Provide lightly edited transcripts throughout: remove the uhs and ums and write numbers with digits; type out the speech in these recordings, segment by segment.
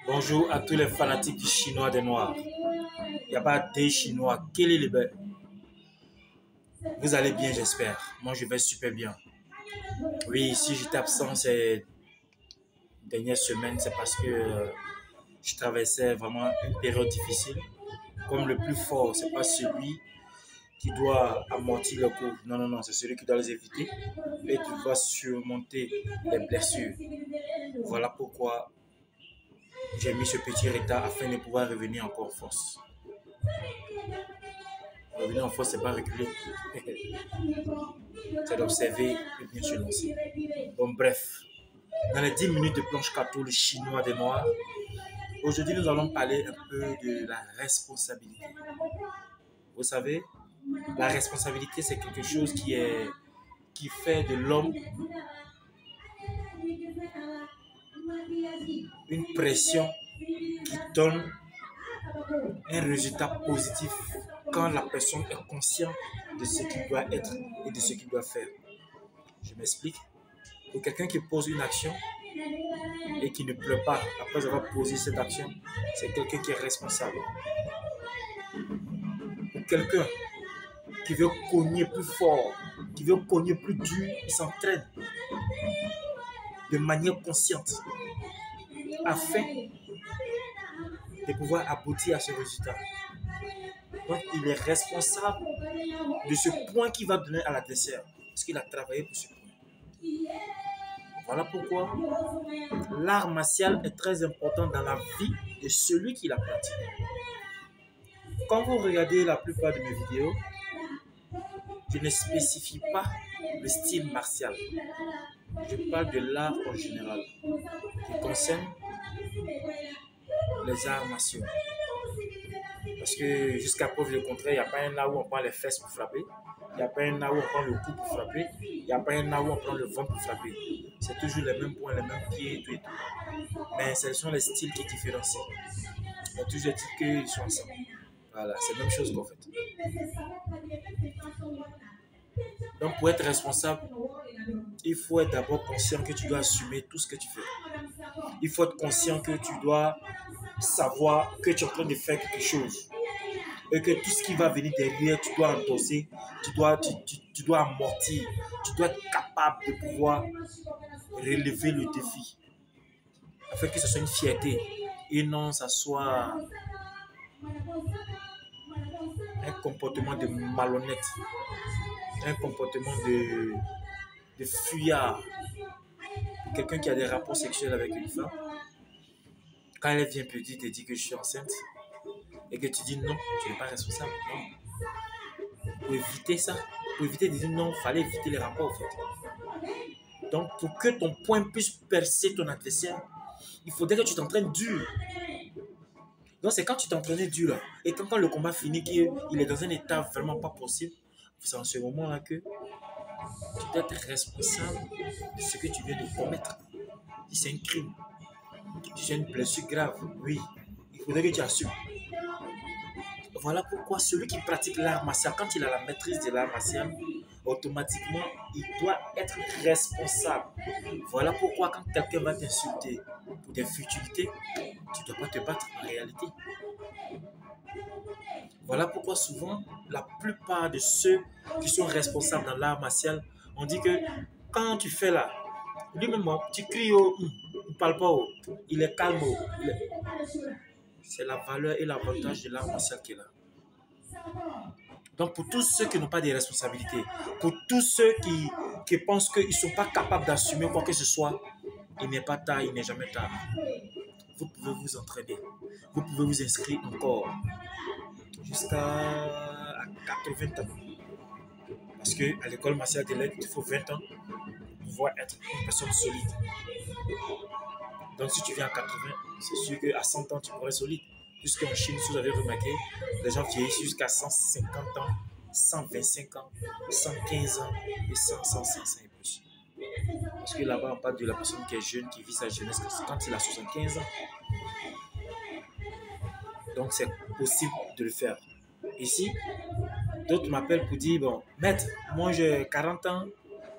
Bonjour à tous les fanatiques du chinois des noirs. Il n'y a pas des chinois. Quel est le bel? Vous allez bien, j'espère. Moi, je vais super bien. Oui, si j'étais absent ces dernières semaines, c'est parce que je traversais vraiment une période difficile. Comme le plus fort, c'est pas celui qui doit amortir le coup. Non, non, non, c'est celui qui doit les éviter et qui doit surmonter les blessures. Voilà pourquoi j'ai mis ce petit retard afin de pouvoir revenir encore en force. Revenir en force, c'est pas reculer. C'est d'observer et bien se lancer. Bon, bref. Dans les 10 minutes de planche cateau, le chinois des noirs, aujourd'hui, nous allons parler un peu de la responsabilité. Vous savez, la responsabilité, c'est quelque chose qui fait de l'homme une pression qui donne un résultat positif quand la personne est consciente de ce qu'il doit être et de ce qu'il doit faire. Je m'explique. Pour quelqu'un qui pose une action et qui ne pleure pas après avoir posé cette action, c'est quelqu'un qui est responsable. Pour quelqu'un qui veut cogner plus fort, qui veut cogner plus dur, il s'entraîne de manière consciente afin de pouvoir aboutir à ce résultat. Donc, il est responsable de ce point qu'il va donner à l'adversaire parce qu'il a travaillé pour ce point. Voilà pourquoi l'art martial est très important dans la vie de celui qui la pratique. Quand vous regardez la plupart de mes vidéos, je ne spécifie pas le style martial. Je parle de l'art en général qui concerne les arts martiaux. Parce que jusqu'à preuve du contraire, il n'y a pas un art où on prend les fesses pour frapper. Il n'y a pas un art où on prend le cou pour frapper. Il n'y a pas un art où on prend le ventre pour frapper. C'est toujours les mêmes points, les mêmes pieds et tout et tout. Mais ce sont les styles qui différencient. Il y a toujours des titres qu'ils sont ensemble. Voilà, c'est la même chose qu'en fait. Donc pour être responsable, il faut être d'abord conscient que tu dois assumer tout ce que tu fais. Il faut être conscient que tu dois savoir que tu es en train de faire quelque chose. Et que tout ce qui va venir derrière, tu dois endosser, tu dois amortir, tu dois être capable de pouvoir relever le défi. Afin que ce soit une fierté et non ça soit un comportement de malhonnête, un comportement de fuyard. Quelqu'un qui a des rapports sexuels avec une femme, quand elle vient te dit que je suis enceinte et que tu dis non, tu n'es pas responsable. Non. Pour éviter ça, pour éviter de dire non, il fallait éviter les rapports en fait. Donc pour que ton point puisse percer ton adversaire, il faudrait que tu t'entraînes dur. Donc c'est quand tu t'entraînes dur là, et quand le combat finit, qu'il est dans un état vraiment pas possible, c'est en ce moment-là que tu dois être responsable de ce que tu viens de commettre. Si c'est un crime, si c'est une blessure grave, oui, il faudrait que tu assumes. Voilà pourquoi celui qui pratique l'art martial, quand il a la maîtrise de l'art martial, automatiquement, il doit être responsable. Voilà pourquoi quand quelqu'un va t'insulter pour des futilités, tu ne dois pas te battre en réalité. Voilà pourquoi souvent, la plupart de ceux qui sont responsables dans l'art martial, on dit que quand tu fais là, lui-même, tu cries au, il ne parle pas au, il est calme au. C'est la valeur et l'avantage de l'art martial qui est là. Donc pour tous ceux qui n'ont pas de responsabilités, pour tous ceux qui pensent qu'ils ne sont pas capables d'assumer quoi que ce soit, il n'est pas tard, il n'est jamais tard. Vous pouvez vous entraîner, vous pouvez vous inscrire encore jusqu'à 80 ans. Parce qu'à l'école martiale de l'aide, il faut 20 ans pour pouvoir être une personne solide. Donc si tu viens à 80, c'est sûr qu'à 100 ans, tu pourrais être solide. Puisqu'en Chine, si vous avez remarqué, les gens vieillissent jusqu'à 150 ans, 125 ans, 115 ans et 100 et plus. Parce que là-bas, on parle de la personne qui est jeune, qui vit sa jeunesse quand il a 75 ans. Donc, c'est possible de le faire. Ici, d'autres m'appellent pour dire, bon, maître, moi j'ai 40 ans,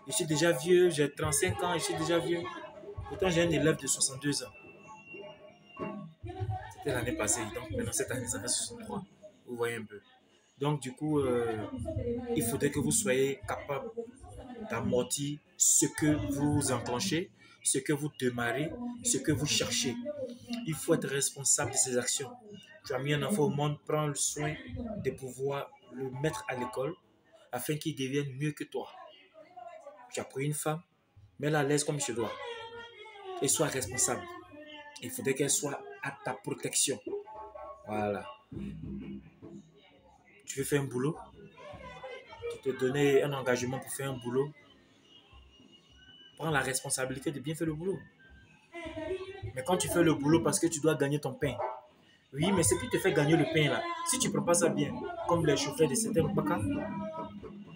je suis déjà vieux, j'ai 35 ans, je suis déjà vieux. Pourtant, j'ai un élève de 62 ans. C'était l'année passée. Donc maintenant, cette année, ça fait 63. Vous voyez un peu. Donc du coup, il faudrait que vous soyez capable d'amortir ce que vous enclenchez, ce que vous démarrez, ce que vous cherchez. Il faut être responsable de ses actions. Tu as mis un enfant au monde, prends le soin de pouvoir le mettre à l'école afin qu'il devienne mieux que toi. Tu as pris une femme, mets-la à l'aise comme il se doit et sois responsable. Il faudrait qu'elle soit à ta protection. Voilà. Tu veux faire un boulot, tu te donnes un engagement pour faire un boulot, prends la responsabilité de bien faire le boulot. Mais quand tu fais le boulot parce que tu dois gagner ton pain, oui, mais ce qui te fait gagner le pain là, si tu ne prends pas ça bien, comme les chauffeurs de certains baka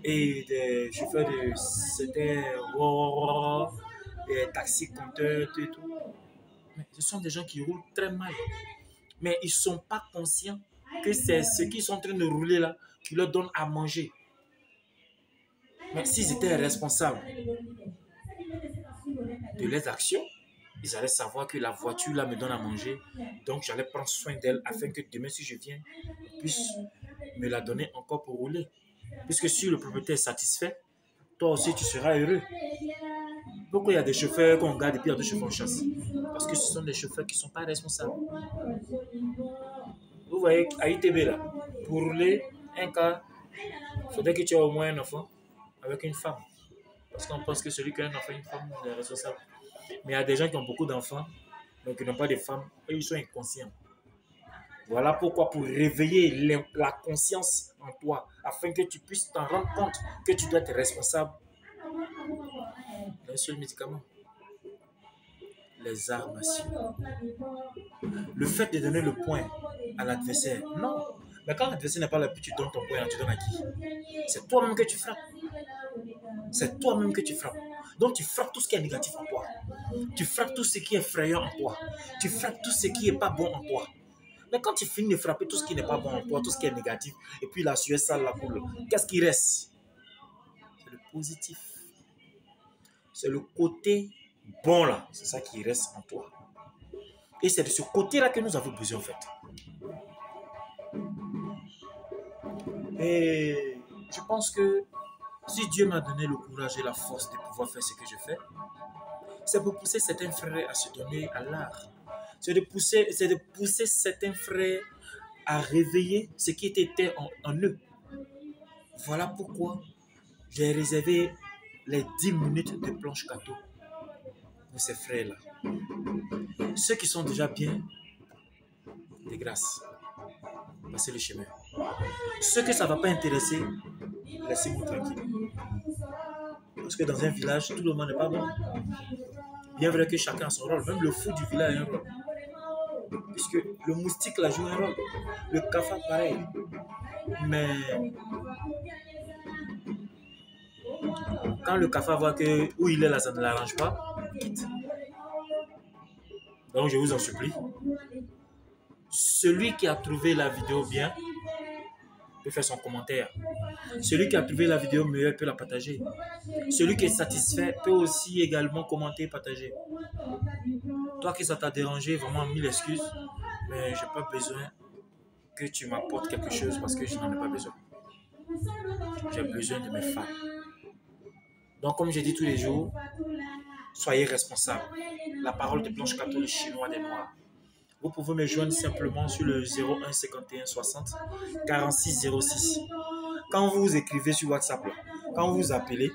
et des chauffeurs de certains taxis compteurs et tout, mais ce sont des gens qui roulent très mal. Mais ils ne sont pas conscients que c'est ce qu'ils sont en train de rouler là qui leur donne à manger. Mais s'ils étaient responsables de leurs actions, ils allaient savoir que la voiture là me donne à manger. Donc j'allais prendre soin d'elle afin que demain si je viens, on puisse me la donner encore pour rouler. Puisque si le propriétaire est satisfait, toi aussi tu seras heureux. Pourquoi il y a des chauffeurs qu'on garde et puis il y a des chauffeurs en chasse? Parce que ce sont des chauffeurs qui ne sont pas responsables. Vous voyez, à ITB là, pour rouler un cas, il faudrait que tu aies au moins un enfant avec une femme. Parce qu'on pense que celui qui a un enfant et une femme est responsable. Mais il y a des gens qui ont beaucoup d'enfants, donc ils n'ont pas de femmes, et ils sont inconscients. Voilà pourquoi, pour réveiller la conscience en toi, afin que tu puisses t'en rendre compte que tu dois être responsable, un seul médicament, les arts martiaux. Le fait de donner le point à l'adversaire, non. Mais quand l'adversaire n'est pas là, puis tu donnes ton point, tu donnes à qui? C'est toi-même que tu frappes. C'est toi-même que tu frappes. Donc tu frappes tout ce qui est négatif en toi. Tu frappes tout ce qui est effrayant en toi. Tu frappes tout ce qui n'est pas bon en toi. Mais quand tu finis de frapper tout ce qui n'est pas bon en toi, tout ce qui est négatif, et puis la sueur sale, la coule, qu'est-ce qui reste? C'est le positif. C'est le côté bon là. C'est ça qui reste en toi. Et c'est de ce côté-là que nous avons besoin en fait. Et je pense que si Dieu m'a donné le courage et la force de pouvoir faire ce que je fais, c'est pour pousser certains frères à se donner à l'art. C'est de pousser certains frères à réveiller ce qui était en eux. Voilà pourquoi j'ai réservé les 10 minutes de planche cadeau pour ces frères-là. Ceux qui sont déjà bien, de grâce, passez le chemin. Ceux que ça ne va pas intéresser, laissez-moi tranquille. Parce que dans un village, tout le monde n'est pas bon. Bien vrai que chacun a son rôle. Même le fou du village a un rôle. Puisque le moustique là joue un rôle. Le cafard pareil. Mais quand le cafard voit que où il est là, ça ne l'arrange pas, il quitte. Donc je vous en supplie. Celui qui a trouvé la vidéo bien peut faire son commentaire. Celui qui a trouvé la vidéo meilleure peut la partager. Celui qui est satisfait peut aussi également commenter et partager. Toi qui ça t'a dérangé, vraiment mille excuses, mais je n'ai pas besoin que tu m'apportes quelque chose parce que je n'en ai pas besoin. J'ai besoin de mes femmes. Donc comme je dis tous les jours, soyez responsables. La parole de Blanche Cato, le chinois des Noirs. Vous pouvez me joindre simplement sur le 01 51 60 46 06. Quand vous écrivez sur WhatsApp, là, quand vous appelez,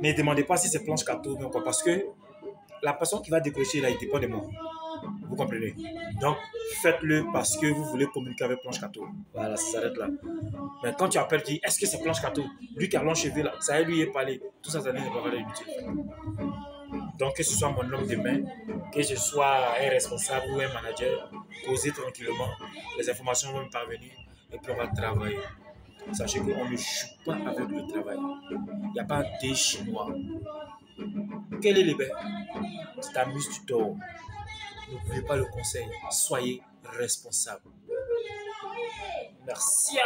ne demandez pas si c'est Planche Cato ou quoi, parce que la personne qui va décrocher là, il dépend de moi. Vous comprenez? Donc, faites-le parce que vous voulez communiquer avec Planche Cato. Voilà, ça s'arrête là. Mais quand tu appelles, tu dis, est-ce que c'est Planche Cato? Lui qui a long cheveux là, ça lui est parlé. Tout ça, ça n'est pas inutile. Donc, que ce soit mon homme de main, que je sois un responsable ou un manager, causez tranquillement. Les informations vont me parvenir et puis on va travailler. Sachez qu'on ne joue pas avec le travail. Il n'y a pas des Chinois. Quel est le bain? Tu t'amuses, tu dors. N'oubliez pas le conseil. Soyez responsable. Merci.